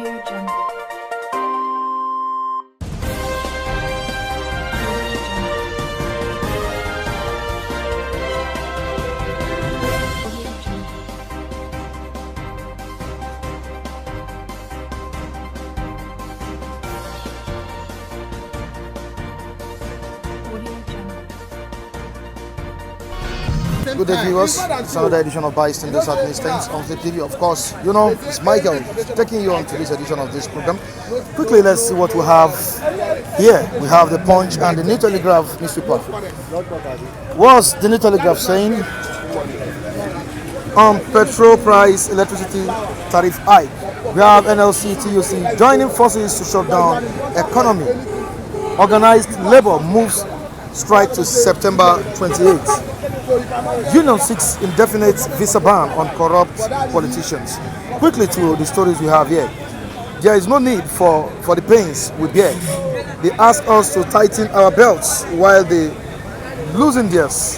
Good day, viewers. It's another edition of Bystanders at Instance on the TV. Of course, you know, it's Michael taking you on to this edition of this program. Quickly, let's see what we have here. We have the Punch and the New Telegraph newspaper. What's the New Telegraph saying? On petrol price, electricity tariff hike. We have NLC, TUC joining forces to shut down economy. Organized labor moves strike to September 28th. Union seeks indefinite visa ban on corrupt politicians. Quickly to the stories we have here. There is no need for the pains we bear. They ask us to tighten our belts while they loosen theirs.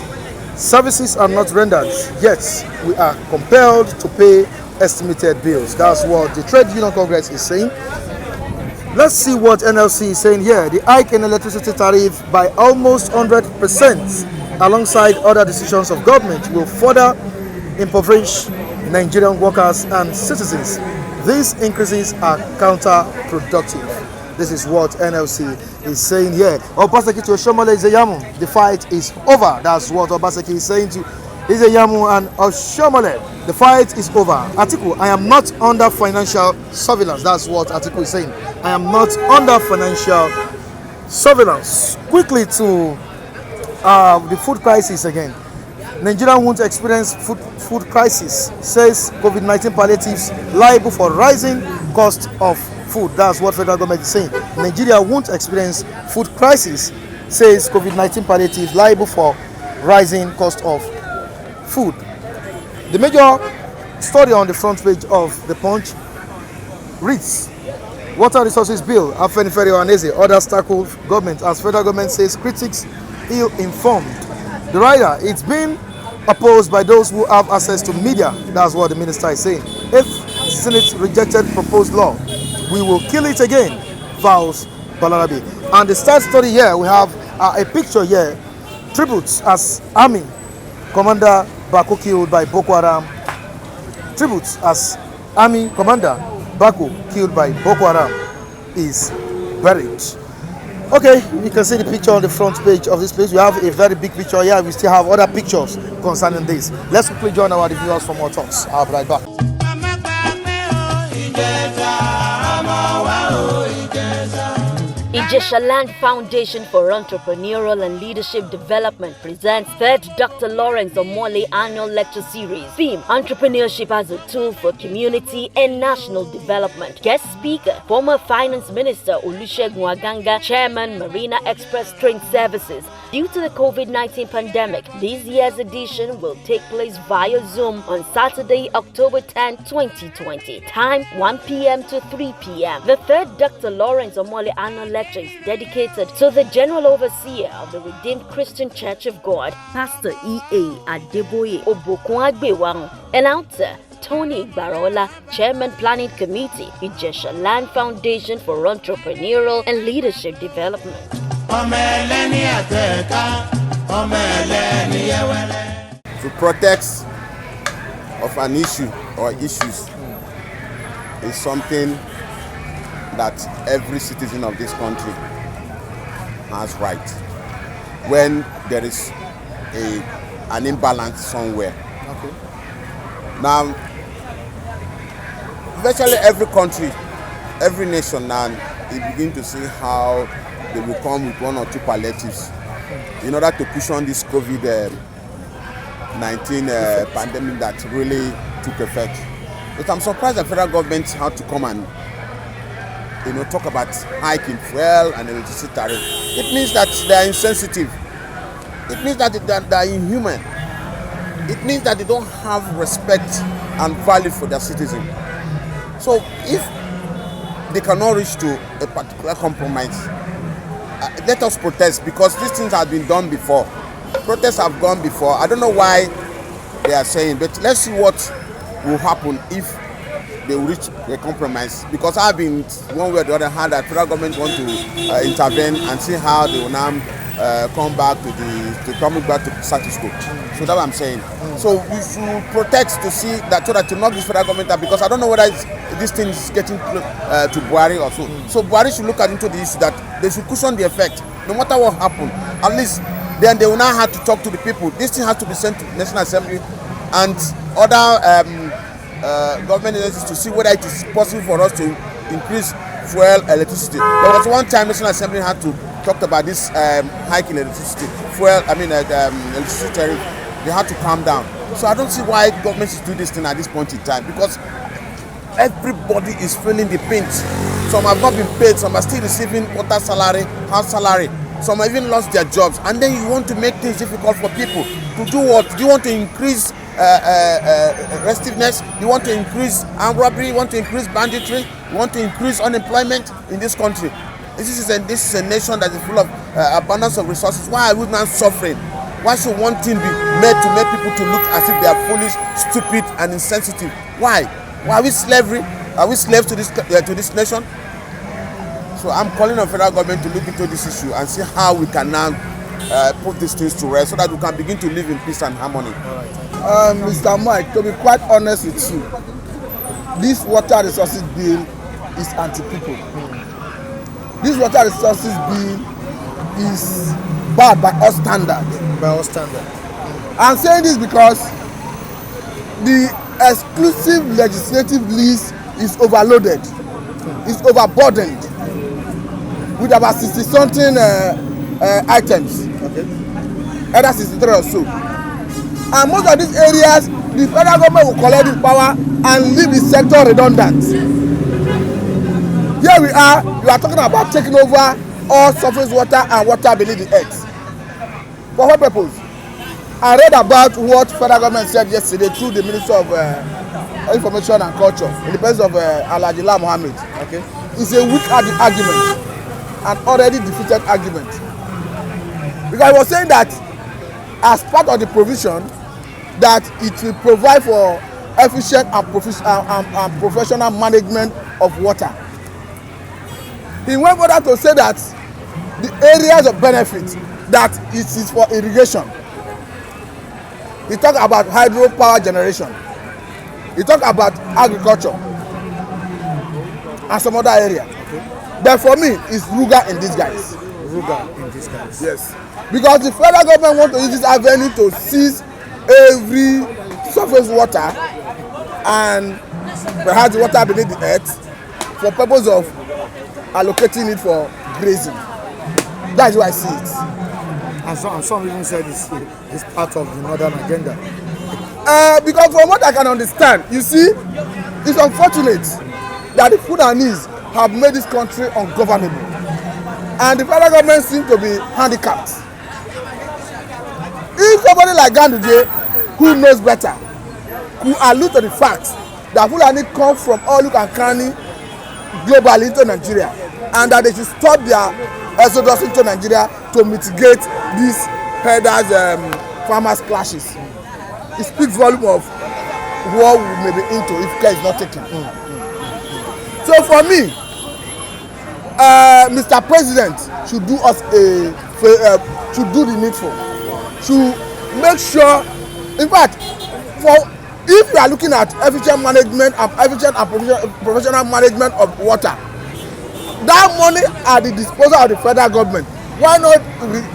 Services are not rendered, yet we are compelled to pay estimated bills. That's what the Trade Union Congress is saying. Let's see what NLC is saying here. The hike in electricity tariff by almost 100%. Alongside other decisions of government will further impoverish Nigerian workers and citizens. These increases are counterproductive. This is what NLC is saying here. Obaseki to Oshomole Izeyamu, the fight is over. That's what Obaseki is saying to Izeyamu and Oshomole. The fight is over. Atiku, I am not under financial surveillance. That's what Atiku is saying. I am not under financial surveillance. Quickly to the food crisis again. Nigeria won't experience food crisis, says COVID-19 palliatives liable for rising cost of food. That's what federal government is saying. Nigeria won't experience food crisis, says COVID-19 palliatives liable for rising cost of food. The major story on the front page of the Punch reads: Water Resources Bill, Afenifere Ohaneze, others tackle government as federal government says critics ill-informed. The rider, it's been opposed by those who have access to media. That's what the minister is saying. If Senate rejected proposed law, we will kill it again, vows Balarabe. And the third story here, we have a picture here. Tributes as Army Commander Bako killed by Boko Haram. Tributes as Army Commander Bako killed by Boko Haram is buried. Okay, you can see the picture on the front page of this page. We have a very big picture here. We still have other pictures concerning this. Let's quickly join our reviewers for more talks. I'll be right back. Ijesha Land Foundation for Entrepreneurial and Leadership Development presents third Dr. Lawrence Omole Annual Lecture Series. Theme: Entrepreneurship as a Tool for Community and National Development. Guest speaker: former Finance Minister Olusegun Aganga, Chairman Marina Express Train Services. Due to the COVID-19 pandemic, this year's edition will take place via Zoom on Saturday, October 10, 2020. Time 1 p.m. to 3 p.m. The third Dr. Lawrence Omole Annual Lecture is dedicated to the General Overseer of the Redeemed Christian Church of God, Pastor E.A. Adeboye Obokunagbewarun. Announcer: Tony Barola, Chairman Planning Committee, Ijesha Land Foundation for Entrepreneurial and Leadership Development. To protect of an issue or issues is something that every citizen of this country has right. When there is an imbalance somewhere. Okay. Now, virtually every country, every nation now, you begin to see how they will come with one or two palliatives in order to cushion this COVID-19 pandemic that really took effect. But I'm surprised the federal government had to come and talk about hiking fuel and electricity tariff. It means that they are insensitive. It means that they are inhuman. It means that they don't have respect and value for their citizens. So if they cannot reach to a particular compromise, let us protest, because these things have been done before. Protests have gone before. I don't know why they are saying, but let's see what will happen if they will reach a compromise. Because I've been one way or the other had that federal government want to intervene and see how they will now come back to status quo. So that's what I'm saying. So we should protect to see that, so that to knock this federal government out, because I don't know whether this thing is getting to Buhari or so. So Buhari should look into the issue that they should cushion the effect. No matter what happens, at least then they will now have to talk to the people. This thing has to be sent to the National Assembly and other government agencies to see whether it is possible for us to increase fuel, electricity. There was one time National Assembly had to talk about this hike in electricity, electricity tariff. They had to calm down. So I don't see why government should do this thing at this point in time, because everybody is feeling the pinch. Some have not been paid, some are still receiving quarter salary, half salary. Some have even lost their jobs. And then you want to make things difficult for people to do what? Do you want to increase restiveness? You want to increase armed robbery? You want to increase banditry? You want to increase unemployment in this country? This is a nation that is full of abundance of resources. Why are we not suffering? Why should one thing be made to make people to look as if they are foolish, stupid, and insensitive? Why? Why are we slavery? Are we slaves to this nation? So I'm calling on federal government to look into this issue and see how we can now put these things to rest, so that we can begin to live in peace and harmony. All right. Mr. Mike, to be quite honest with you, this water resources bill is anti-people. This water resources bill is bad by all standards. I'm saying this because the exclusive legislative list is overloaded, is overburdened with about 60-something items, either 63 or so. And most of these areas, the federal government will collect the power and leave the sector redundant. Here we are talking about taking over all surface water and water beneath the earth. For what purpose? I read about what federal government said yesterday through the Minister of Information and Culture in the presence of Alhaji Lai Mohammed. It's a weak argument, an already defeated argument. Because I was saying that as part of the provision that it will provide for efficient and professional management of water. He went further to say that the areas of benefit that it is for irrigation. He talked about hydropower generation. He talked about agriculture and some other area. But for me, it's Ruga in disguise. Yes. Because the federal government wants to use this avenue to seize every surface water and perhaps the water beneath the earth for purpose of allocating it for grazing. That's why I see it. And some even said it's part of the northern agenda. Because from what I can understand, you see, it's unfortunate that the Fulanese have made this country ungovernable. And the federal government seems to be handicapped. If somebody like Ganduje, who knows better, could allude to the fact that Fulani come from all look and cranny globally into Nigeria, and that they should stop their exodus into Nigeria to mitigate these herders farmers clashes. It speaks volume of what we may be into if care is not taken. So for me, Mr. President should do us should do the needful, should make sure, in fact, if we are looking at efficient management and professional management of water, that money at the disposal of the federal government, why not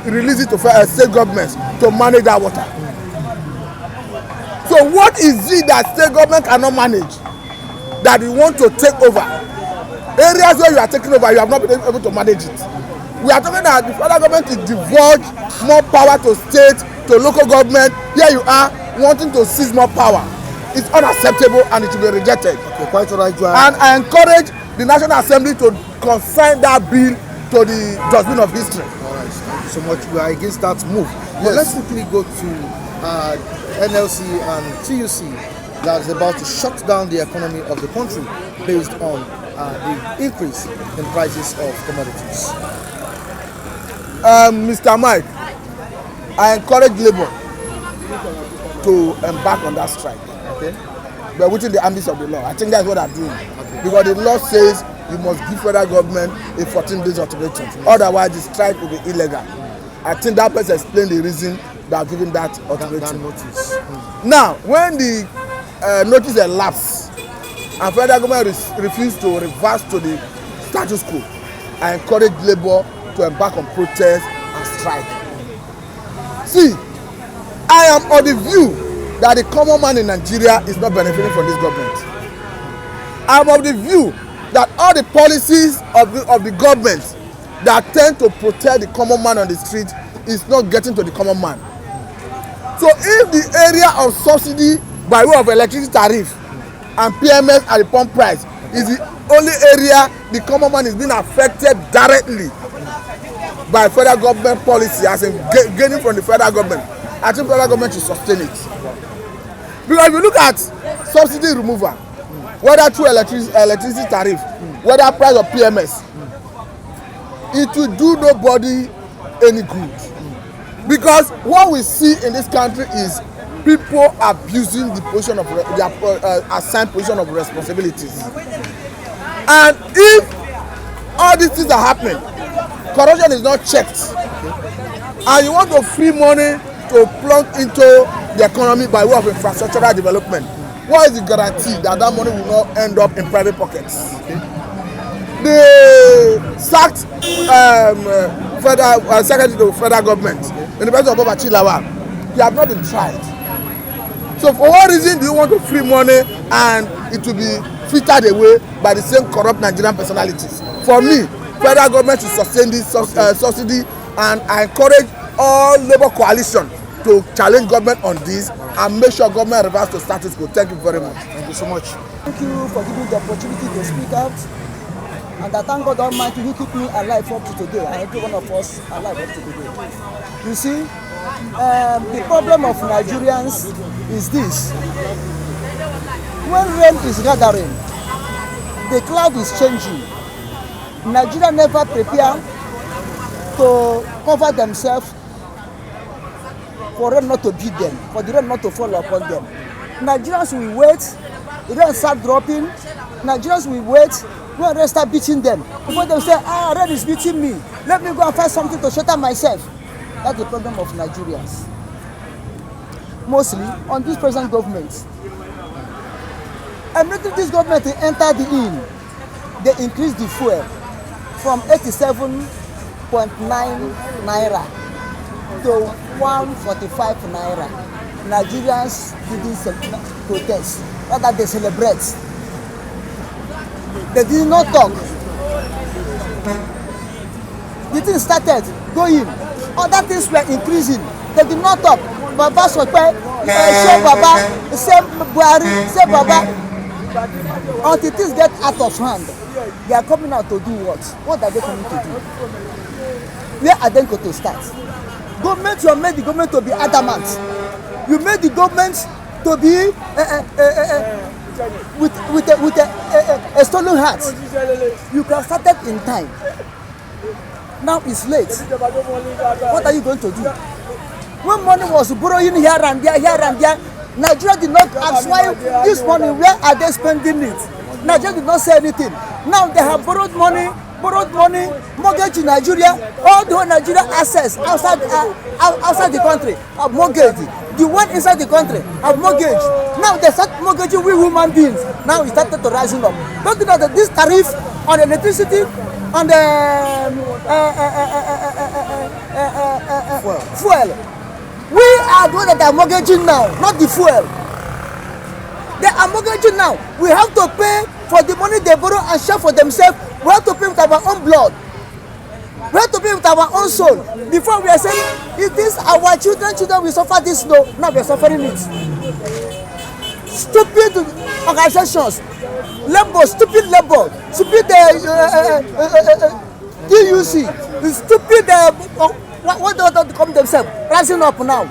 release it to state governments to manage that water? So what is it that state government cannot manage that you want to take over? Areas where you are taking over, you have not been able to manage it. We are talking that the federal government is divulge more power to state, to local government. Here you are wanting to seize more power. It's unacceptable and it should be rejected. Okay, quite right. And I encourage the National Assembly to consign that bill to the dustbin of history. All right, thank you so much. We are against that move. Yes. But let's quickly go to NLC and TUC that is about to shut down the economy of the country based on the increase in prices of commodities. Mr. Mike, I encourage Labour to embark on that strike. Okay. but within the ambit of the law. I think that's what I'm doing. Okay. Because the law says you must give federal government a 14 days ultimatum. Otherwise, the strike will be illegal. I think that person explained the reason they are giving that ultimatum. That notice. Now, when the notice elapsed and federal government refused to reverse to the status quo, I encourage labour to embark on protest and strike. See, I am of the view that the common man in Nigeria is not benefiting from this government. I am of the view that all the policies of the government that tend to protect the common man on the street is not getting to the common man. So if the area of subsidy by way of electricity tariff and PMS at the pump price is the only area the common man is being affected directly by federal government policy, as in gaining from the federal government, I think federal government should sustain it. Because if you look at subsidy removal, whether through electricity tariff, whether price of PMS, it will do nobody any good. Because what we see in this country is people abusing the position of their assigned position of responsibilities. And if all these things are happening, corruption is not checked, and you want to free money to plug into the economy by way of infrastructural development, what is the guarantee that that money will not end up in private pockets? The sacked federal secretary to federal government, in the person of Babachi Lawal, they have not been tried. So for what reason do you want to free money and it will be filtered away by the same corrupt Nigerian personalities? For me, federal government should sustain this subsidy, and I encourage all labour coalition to challenge government on this and make sure government reverse to status quo. Thank you very much. Thank you so much. Thank you for giving the opportunity to speak out. And I thank God Almighty who keep me alive up to today, and every one of us alive up to today. You see, the problem of Nigerians is this. When rain is gathering, the cloud is changing. Nigeria never prepare to cover themselves for rain not to beat them, for the rain not to fall upon them. Nigerians will wait, the rain start dropping. Nigerians will wait when rain start beating them. Before they say, rain is beating me, let me go and find something to shelter myself. That's the problem of Nigerians. Mostly on this present government. Immediately this government entered the in, they increased the fuel from 87.9 naira to 145 naira. Nigerians didn't protest, rather they celebrate. They did not talk. The thing started going. Other things were increasing. They did not talk. Baba Sope, say Baba, say Buhari, say Baba. Until things get out of hand, they are coming out to do what? What are they coming to do? Where are they going to start? Government, you have made the government to be adamant. You made the government to be with a stolen heart. You can start it in time. Now it's late. What are you going to do? When money was borrowing here and there, Nigeria did not ask why this money, where are they spending it? Nigeria did not say anything. Now they have borrowed money, mortgage in Nigeria, all the whole Nigeria assets outside the country are mortgaged. The one inside the country are mortgaged. Now they start mortgaging we human beings. Now it started to rising up. Don't you know that this tariff on electricity, on the fuel, we are the ones that are mortgaging now, not the fuel. They are mortgaging now. We have to pay for the money they borrow and share for themselves. We have to pay with our own blood. We have to pay with our own soul. Before we are saying, if this our children will suffer this, no, now we are suffering it. Stupid organizations, stupid labor, stupid DUC, stupid what they want to come themselves, rising up now.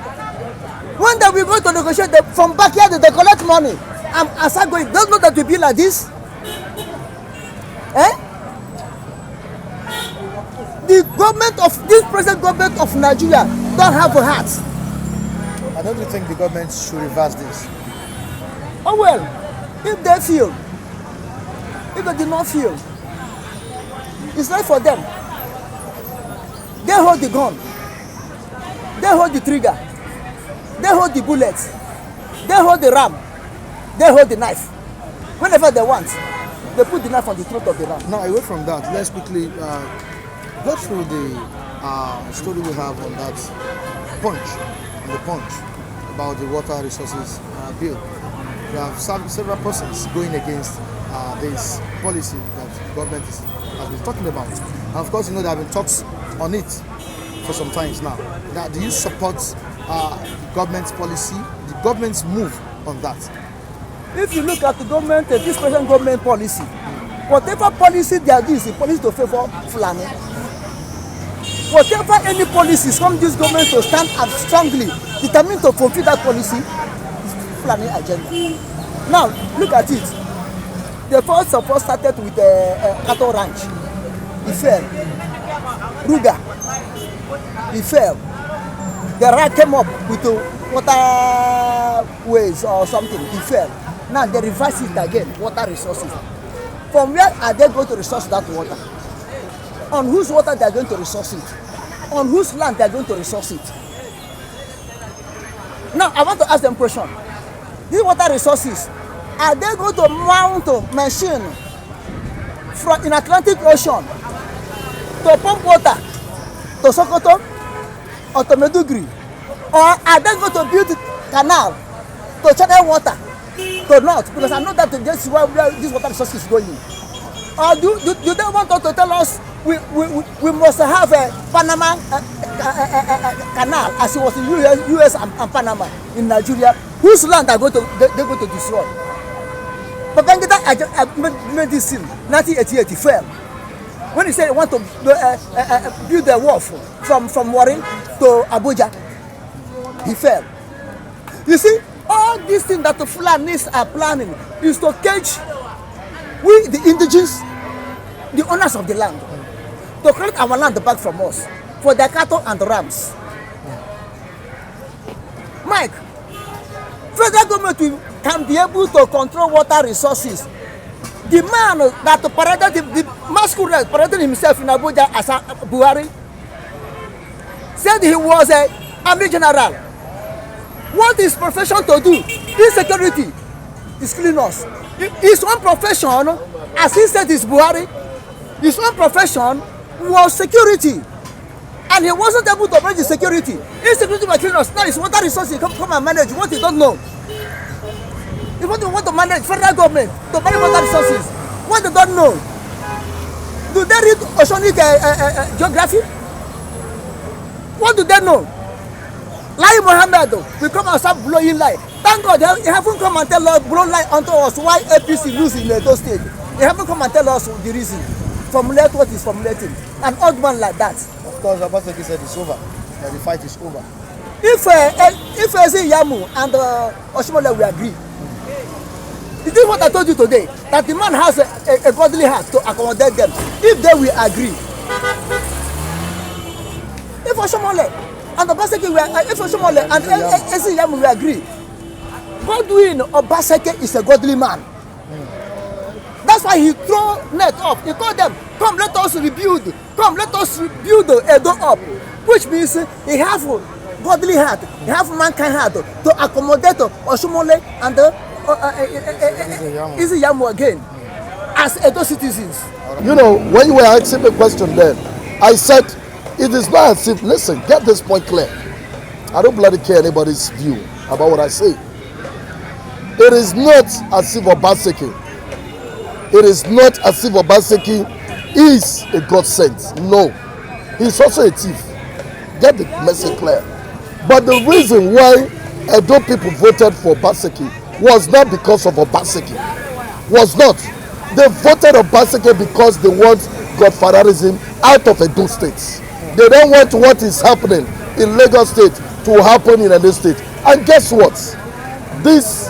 When they will go to negotiate from backyard, they collect money and start going. Don't know that we be like this. The government of this present government of Nigeria don't have a heart. I don't think the government should reverse this. Oh well, If they feel, if they did not feel, it's not for them. They hold the gun, they hold the trigger, they hold the bullets, they hold the ram, they hold the knife. Whenever they want, they put the knife on the throat of the ram. Now, away from that, let's quickly go through the story we have on that punch about the water resources bill. We have several persons going against this policy that the government has been talking about. And of course, you know there have been talks on it for some times now. Now, do you support the government's policy, the government's move on that? If you look at the government, this present government policy, whatever policy they are doing is a policy to favor Fulani. Whatever any policies from this government to stand up strongly, determined to fulfill that policy, is Fulani agenda. Now, look at it. The first of all started with a cattle ranch. It failed. Ruga. It failed. The right came up with the waterways or something. It failed. Now they reverse it again, water resources. From where are they going to resource that water? On whose water they are going to resource it? On whose land they are going to resource it? Now I want to ask them a question. These water resources, are they going to mount a machine from in Atlantic Ocean to pump water to Sokoto or to Meduguri? Or are they going to build a canal to channel water to north? Because I know that this is where this water resource is going. Or do they want us to tell us we must have a Panama canal as it was in US and Panama in Nigeria? Whose land are they're going to destroy? But Babangida made this in 1988 fail. When he said he want to build a wharf from Warri to Abuja, he failed. You see, all these things that the Fulanis are planning is to cage we, the indigenous, the owners of the land, to create our land back from us for their cattle and rams. Mike, federal government can be able to control water resources. The man that paraded the masquerade paraded himself in Abuja as a Buhari said he was a army general. What is profession to do? Insecurity is killing us. His own profession, as he said, is Buhari. His own profession was security, and he wasn't able to manage the security. Insecurity was killing us. Now it's water resources. Come and manage what you don't know. You want to manage federal government to manage water resources. What they don't know. Do they read oceanic geography? What do they know? Lai Mohammed will come and start blowing lie. Thank God he haven't come and tell us, blow lie onto us why APC lose in Edo State. He haven't come and tell us the reason. Formulate what is formulating. An old man like that. Of course, Abaseki said it's over. That the fight is over. If Ezi Yamu and Oshimole will agree, it is what I told you today, that the man has a godly heart to accommodate them. If they will agree, if Oshimole and Obaseki if Oshimole and Ezi Yamu will agree, Godwin Obaseki is a godly man. That's why he threw net up. He told them, come let us rebuild. Come let us rebuild Edo up. Which means he have godly heart. He have mankind heart to accommodate Oshimole and Ezi Yamu again as Edo citizens. You know, when you were asking the question then, I said, it is not as if, listen, get this point clear. I don't bloody care anybody's view about what I say. It is not as if Obaseki, it is not as if Obaseki is a God sent. No, he's also a thief. Get the message clear. But the reason why Edo people voted for Obaseki was not because of Obaseki. Was not. They voted Obaseki because they want godfatherism out of Edo State. They don't want what is happening in Lagos State to happen in Edo State. And guess what? This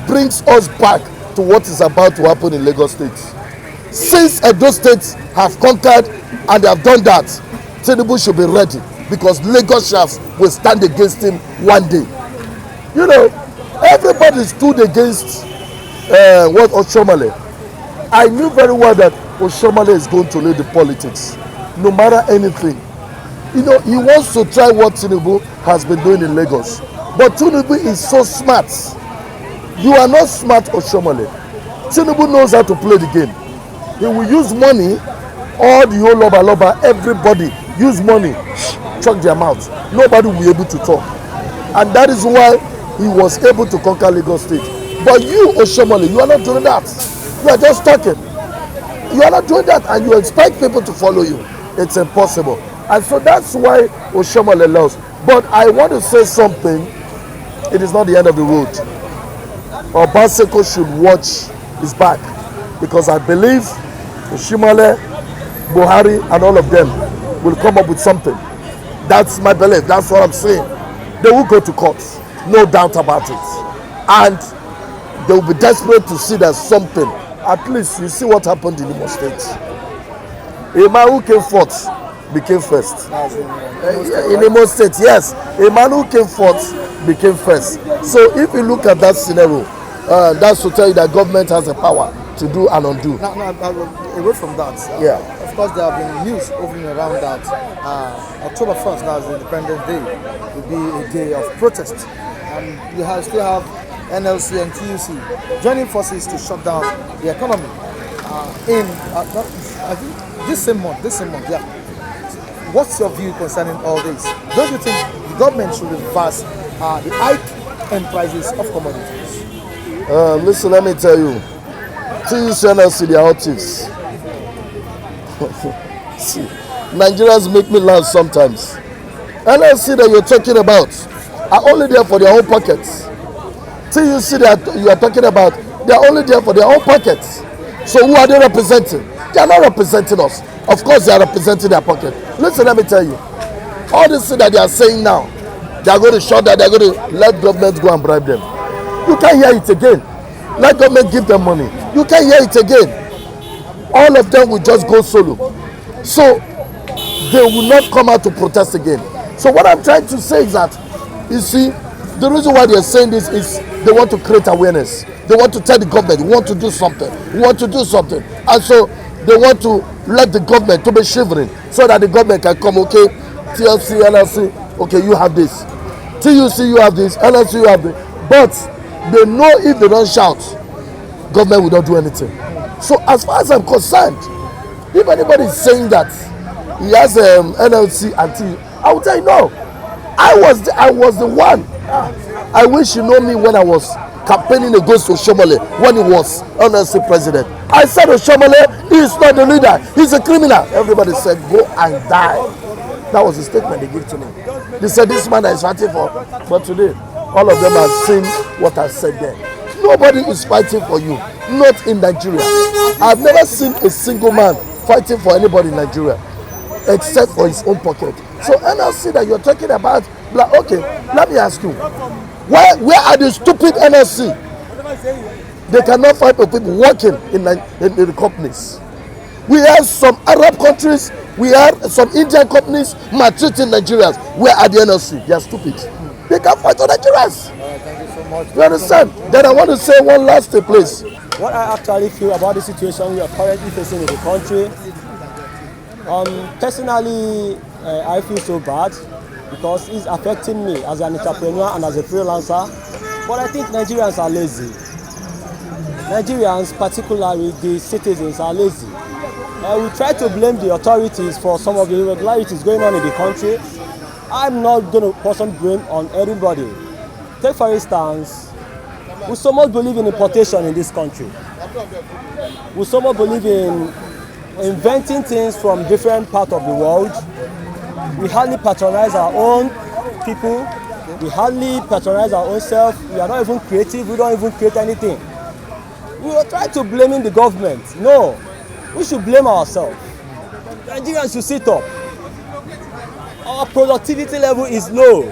brings us back to what is about to happen in Lagos State. Since Edo State have conquered and they have done that, Tinubu should be ready because Lagosians will stand against him one day. You know, everybody stood against what Oshomale. I knew very well that Oshomale is going to lead the politics, no matter anything. You know, he wants to try what Tinubu has been doing in Lagos. But Tinubu is so smart. You are not smart, Oshomale. Tinubu knows how to play the game. He will use money, all the whole loba, everybody use money, choke their mouth. Nobody will be able to talk. And that is why he was able to conquer Lagos State. But you, Oshomale, you are not doing that. You are just talking. You are not doing that, and you expect people to follow you. It's impossible. And so that's why Oshomale lost. But I want to say something. It is not the end of the road. Obaseko should watch his back, because I believe Oshomale, Buhari, and all of them will come up with something. That's my belief. That's what I'm saying. They will go to court, no doubt about it, and they will be desperate to see that something. At least you see what happened in Imo State. A man who came fourth became first. In Imo State, yes. A man who came fourth became first. So if you look at that scenario, that's to tell you that government has the power to do and undo. Now, away from that, Yeah. Of course, there have been news hovering around that October 1st, now is the Independence Day, will be a day of protest. And you still have NLC and TUC joining forces to shut down the economy I think this same month, yeah. What's your view concerning all this? Don't you think the government should reverse the hike in prices of commodities? Listen, let me tell you. TUC and NLC, they are all thieves. See, Nigerians make me laugh sometimes. NLC that you're talking about are only there for their own pockets. TUC that you are talking about, they are only there for their own pockets. So who are they representing? They are not representing us. Of course they are representing their pocket. Listen, let me tell you. All this thing that they are saying now, they are going to shut down, they are going to let government go and bribe them. You can't hear it again. Let government give them money. You can't hear it again. All of them will just go solo. So they will not come out to protest again. So what I'm trying to say is that, you see, the reason why they are saying this is they want to create awareness. They want to tell the government, we want to do something. We want to do something. And so they want to let the government to be shivering so that the government can come, okay, TLC, NLC, okay, you have this. TUC, you have this. NLC, you have this. But they know if they don't shout, government will not do anything. So as far as I'm concerned, if anybody is saying that he has NLC and TUC, I will tell you no. I was the one. I wish you know me when I was campaigning against Oshomale when he was NLC president. I said Oshomale, he is not the leader, he's a criminal. Everybody said go and die. That was the statement they gave to me. They said this man that is fighting for. But today, all of them have seen what I said there. Nobody is fighting for you, not in Nigeria. I've never seen a single man fighting for anybody in Nigeria except for his own pocket. So NLC that you're talking about, okay, let me ask you, where are the stupid NLC? They cannot find people working in the companies. We have some Arab countries, we have some Indian companies maltreating Nigerians. Where are the NLC? They are stupid. They can't fight for Nigerians. Thank you so much. You understand? Then I want to say one last thing, please. What I actually feel about the situation we are currently facing in the country, personally, I feel so bad because it's affecting me as an entrepreneur and as a freelancer. But I think Nigerians are lazy. Nigerians, particularly the citizens, are lazy. We try to blame the authorities for some of the irregularities going on in the country. I'm not going to person blame on anybody. Take for instance, we so much believe in importation in this country. We so much believe in inventing things from different parts of the world. We hardly patronize our own people. We hardly patronize our own self. We are not even creative. We don't even create anything. We will try to blame the government. No, we should blame ourselves. Nigerians should sit up. Our productivity level is low.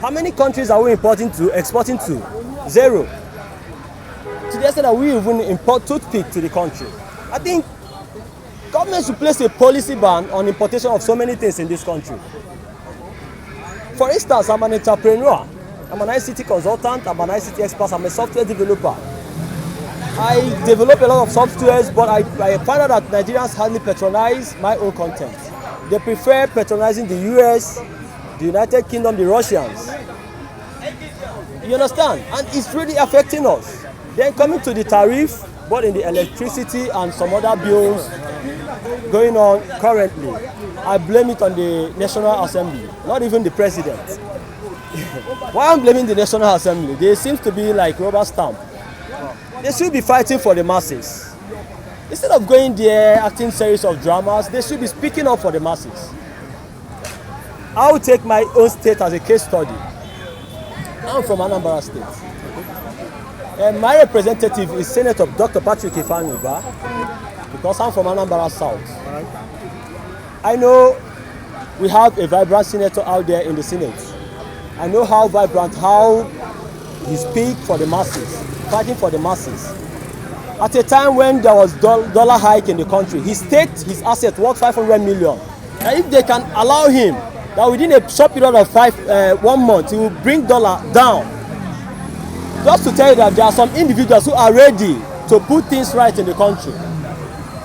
How many countries are we exporting to? Zero. To the extent that we even import toothpick to the country. I think government should place a policy ban on importation of so many things in this country. For instance, I'm an entrepreneur. I'm an ICT consultant, I'm an ICT expert, I'm a software developer. I develop a lot of softwares, but I find out that Nigerians hardly patronize my own content. They prefer patronizing the US, the United Kingdom, the Russians. You understand? And it's really affecting us. Then coming to the tariff, both in the electricity and some other bills going on currently, I blame it on the National Assembly, not even the president. Why I'm blaming the National Assembly? They seem to be like rubber stamp. They should be fighting for the masses. Instead of going there acting series of dramas, they should be speaking up for the masses. I will take my own state as a case study. I'm from Anambra State. And my representative is Senator Dr. Patrick Ifaniba, because I'm from Anambra South. I know we have a vibrant senator out there in the Senate. I know how vibrant, how he speaks for the masses, fighting for the masses. At a time when there was dollar hike in the country, he staked his asset worth 500 million. And if they can allow him that within a short period of 1 month, he will bring dollar down. Just to tell you that there are some individuals who are ready to put things right in the country.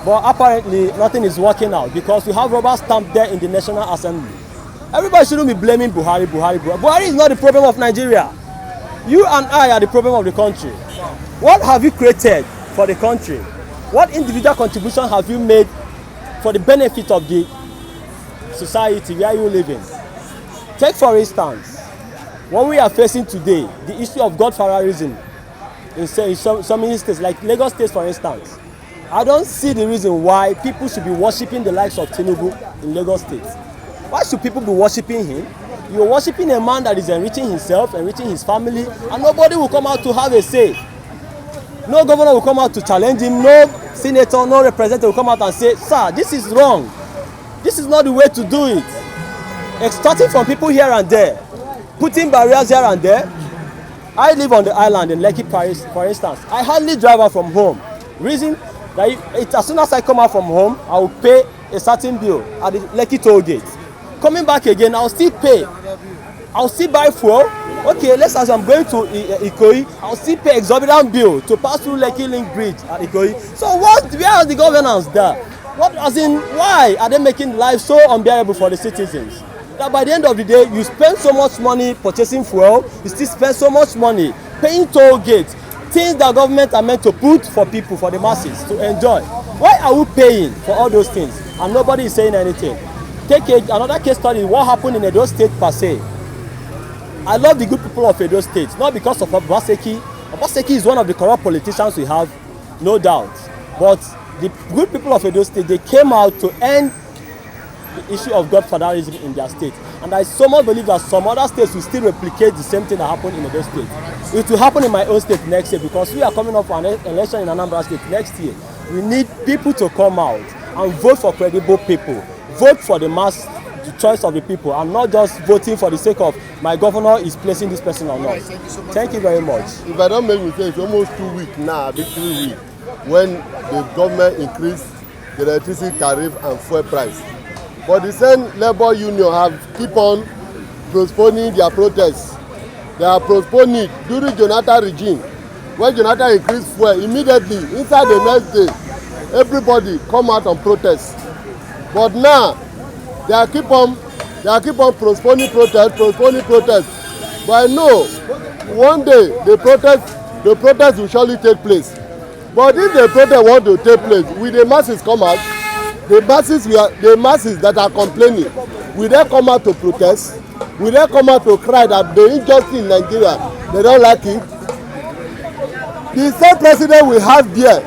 But apparently nothing is working out because we have rubber stamp there in the National Assembly. Everybody shouldn't be blaming Buhari. Buhari is not the problem of Nigeria. You and I are the problem of the country. What have you created for the country? What individual contribution have you made for the benefit of the society where you live in? Take for instance, what we are facing today, the issue of godfatherism in some states, like Lagos State for instance. I don't see the reason why people should be worshipping the likes of Tinubu in Lagos State. Why should people be worshipping him? You're worshipping a man that is enriching himself, enriching his family, and nobody will come out to have a say. No governor will come out to challenge him, no senator, no representative will come out and say, sir, this is wrong. This is not the way to do it. Extorting from people here and there, putting barriers here and there. I live on the island in Lekki, Paris, for instance. I hardly drive out from home. Reason that as soon as I come out from home, I will pay a certain bill at the Lekki toll gate. Coming back again, I'll still pay. I'll still buy fuel. Okay, let's say I'm going to Ikoyi, I'll still pay exorbitant bill to pass through Lekki Link Bridge at Ikoyi. So where is the governance there? Why are they making life so unbearable for the citizens? That by the end of the day, you spend so much money purchasing fuel, you still spend so much money paying toll gates, things that government are meant to put for people, for the masses to enjoy. Why are we paying for all those things and nobody is saying anything? Take another case study, what happened in Edo State per se. I love the good people of Edo State, not because of Obaseki. Obaseki is one of the corrupt politicians we have, no doubt. But the good people of Edo State, they came out to end the issue of godfatherism in their state. And I so much believe that some other states will still replicate the same thing that happened in Edo State. It will happen in my own state next year because we are coming up for an election in Anambra State next year. We need people to come out and vote for credible people. Vote for the the choice of the people, and not just voting for the sake of my governor is placing this person or not. Thank you very much. If I don't make mistake, it's almost 2 weeks now, 3 weeks, when the government increased the electricity tariff and fuel price. But the same labor union have keep on postponing their protests. They are postponing it during Jonathan regime. When Jonathan increased fuel, immediately inside the next day, everybody come out on protest. But now they keep on postponing protest. But I know one day the protest will surely take place. But if the protest want to take place, will the masses come out? The masses that are complaining, will they come out to protest? Will they come out to cry that the injustice in Nigeria, they don't like it? The same president we have there,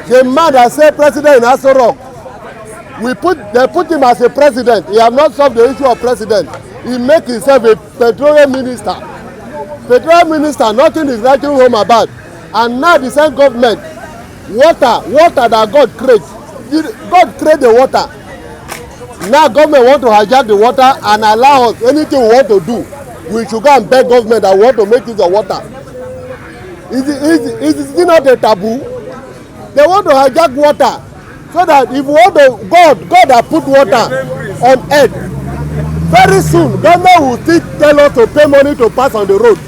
the man that said president in Aso Rock, they put him as a president. He have not solved the issue of president. He make himself a petroleum minister. Petroleum minister, nothing is writing home about. And now the same government, water that God creates. God create the water. Now government want to hijack the water and allow us anything we want to do. We should go and beg government that want to make use of water. Is it not a taboo? They want to hijack water. So that if we want to, God has put water on earth. Very soon, government will still tell us to pay money to pass on the road.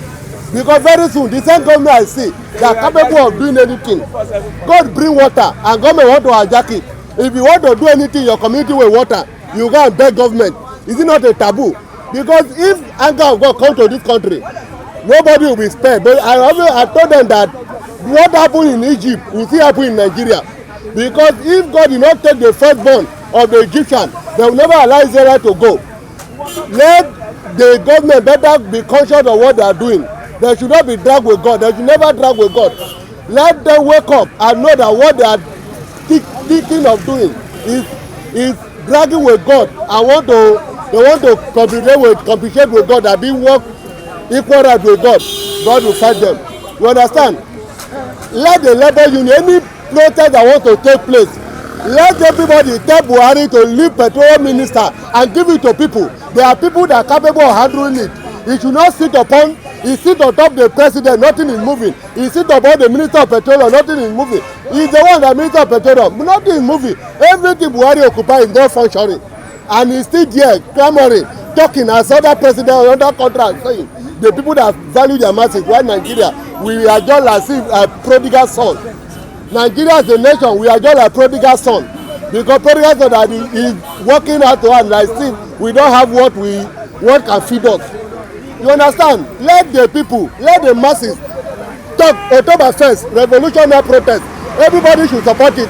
because very soon the same government I see, they are capable of doing anything. God bring water and government want to hijack it. If you want to do anything in your community with water, you go and beg government. Is it not a taboo? Because if anger of God come to this country, nobody will be spared. But I told them that what happened in Egypt will still happen in Nigeria. Because if God did not take the firstborn of the Egyptian, they will never allow Israel to go. Let the government better be conscious of what they are doing. They should not be dragged with God. They should never drag with God. Let them wake up and know that what they are thinking of doing is dragging with God and they want to compensate with God and be work equal right with God. God will fight them. You understand? Let the labor union, any protest that want to take place, let everybody tell Buhari to leave petroleum minister and give it to people. There are people that are capable of handling it. He should not sit on top the president, nothing is moving. He sit upon the minister of petroleum, nothing is moving. He is the one that minister of petroleum, nothing is moving. Everything Buhari occupy is not functioning. And he still there clamoring, talking as other president or other countries saying the people that value their masses, why Nigeria, we are just like a prodigal son. Nigeria as a nation, we are just like prodigal son. Because prodigal son that is working out to us, like still we don't have what can feed us. You understand? Let the people, let the masses talk. October 1st, revolutionary protest. Everybody should support it.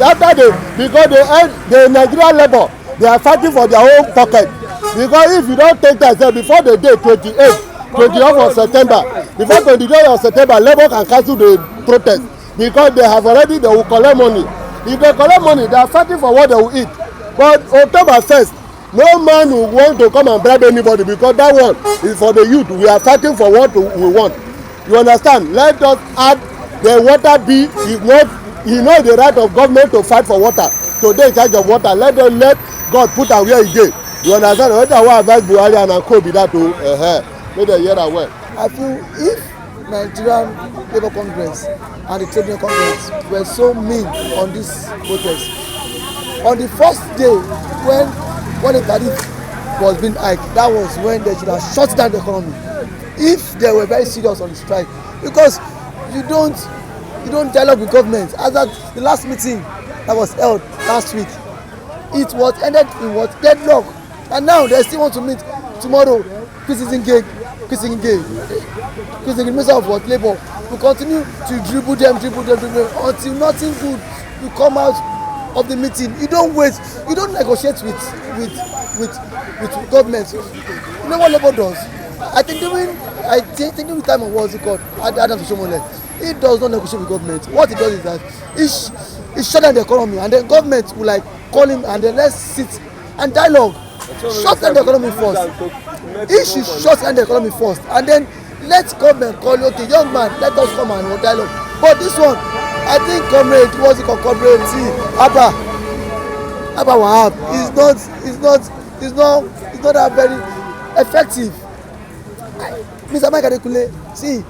Because the Nigerian labor, they are fighting for their own pocket. Because if you don't take that, before the day 28th of September, before 28th of September, labor can cancel the protest. Because they will collect money. If they collect money, they are fighting for what they will eat. But October 1st, no man will want to come and bribe anybody, because that one is for the youth. We are fighting for what we want. You understand? Let us add the water bill. He knows the right of government to fight for water. Today in charge of water. Let God put am where he dey. You understand? Wetin I wan advise Buhari and co be that o. Make dem hear am well. I feel if Nigerian Labour Congress and the Trade Union Congress were so mean on this protest, on the first day when the tariff was being hiked, that was when they should have shut down the economy. If they were very serious on the strike, because you don't dialogue with government. As at the last meeting that was held last week, it was ended in deadlock, and now they still want to meet tomorrow. Citizenship, Minister of Labour will continue to dribble them until nothing good will come out of the meeting. You don't negotiate with government. You know what Labour does? I think during the time of what's it called, Adam Soshomole, he does not negotiate with government. What he does is that he shut down the economy, and then government will like call him and then let's sit and dialogue. Shut down the economy first. He should shut down the economy first, and then let government call you, okay, young man, let us come and dialogue. But this one, I think comrade Abba Wahab is not that very effective. Mr. Mike Adekule, see,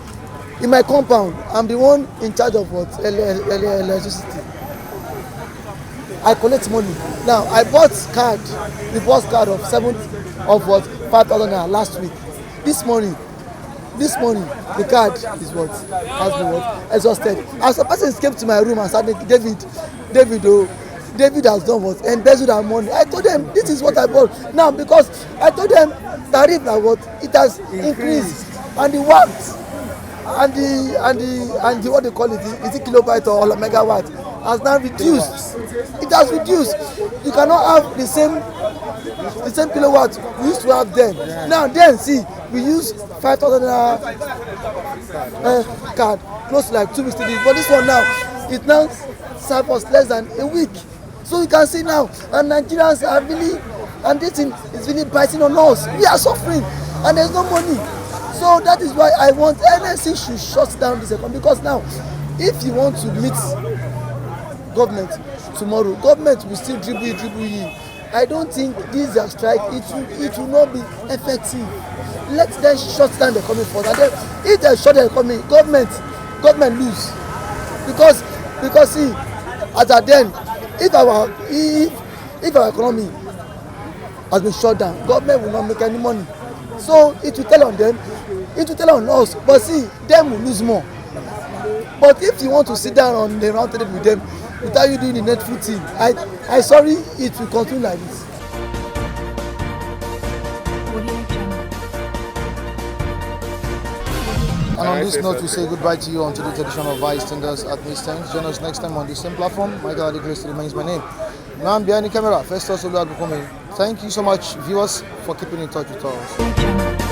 in my compound, I'm the one in charge of electricity. I collect money. Now I bought the first card of 5,000 naira last week. This morning, the card is has been exhausted. As a person came to my room and said, David has done what? Embezzled our money. I told them this is what I bought. Now because I told them tariff na what it has increased, and the watt and the what they call it, is it kilobyte or megawatt, has now reduced. It has reduced. You cannot have the same kilowatt we used to have then. Now then see, we use 5,000 card close to like 2 weeks to this, but this one now it now serve us less than a week. So you can see now, and Nigerians are really, and this thing is really biting on us. We are suffering and there's no money. So that is why I want NSC should shut down this economy, because now if you want to meet government tomorrow, government will still dribble you. I don't think this is a strike. It will not be effective. Let them shut down the economy first, and then if they shut the economy, government lose, because see, as at then, if our economy has been shut down, government will not make any money. So it will tell on them, it will tell on us, but see, them will lose more. But if you want to sit down on the round table with them without you doing the needful thing, I sorry, it will continue like this. And on this note, we say goodbye to you on today's edition of Vice Tenders at Miss Thanks. Join us next time on the same platform. Michael Adegrace remains my name. Now I'm behind the camera. First, also, thank you so much, viewers, for keeping in touch with us.